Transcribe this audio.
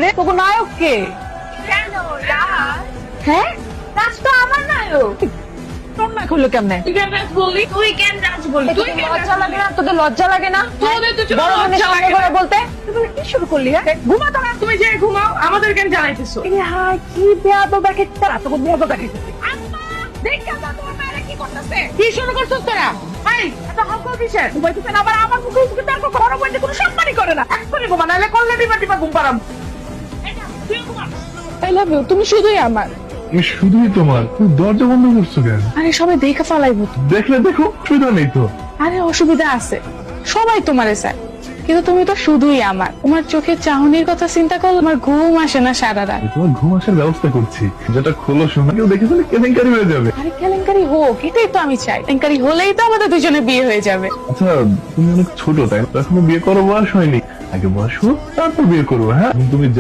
রে তোকে নায়ক কে? কেন রাজ? হ্যাঁ রাজ তো আমার নায়ক। তোর নায়ক হলো কেমনে? তুই কেন রাজ বললি? তুই কেন রাজ বললি? তুই কেন লজ্জা লাগে না? তোদের লজ্জা লাগে না? তোদের তো বড় বোনের লজ্জা সামনে লাগে করে না। বলতে তুই কি শুরু করলি? হ্যাঁ ঘুমা তোরা। তুমি যে ঘুমাও আমাদের কেন জানাইতেছো? হাই কি বেয়াদব একটা তোকে বেয়াদব একটা আম্মা দেখা দাও তোমার মেয়েরা কি করতেছে। কি শুরু করছিস তোরা? এই এত হালকা কিসের? ঘুমাইতেছেন আবার আমার মুখে মুখে তার বড় বোনকে কোনো সম্মানই করে না। এক্ষুনি ঘুমা নাহলে করলে টিপা টিপা ঘুম পারাম। তুই ঘুমা। আই লাভ ইউ, তুমি শুধুই আমার। আমি শুধুই তোমার, তুমি দরজা বন্ধ করছো কেন? আরে সবাই দেখে ফালাইবো। দেখলে দেখো, অসুবিধা নেই তো। আরে অসুবিধা আছে, সবাই তোমারে চায়, কিন্তু তুমি তো শুধুই আমার। তোমার চোখের চাহনির কথা চিন্তা করলে আমার ঘুম আসে না সারা রাত। তোমার ঘুম আসার ব্যবস্থা করছি, যেটা খোলো শোনা কেউ দেখে ফেলে কেলেঙ্কারি হয়ে যাবে। আরে কেলেঙ্কারি হোক, এটাই তো আমি চাই। কেলেঙ্কারি হলেই তো আমাদের দুজনে বিয়ে হয়ে যাবে। আচ্ছা তুমি অনেক ছোট তাই না? এখনো বিয়ে করার বয়স হয়নি, আগে বয়স হোক তারপর বিয়ে করবো। হ্যাঁ তুমি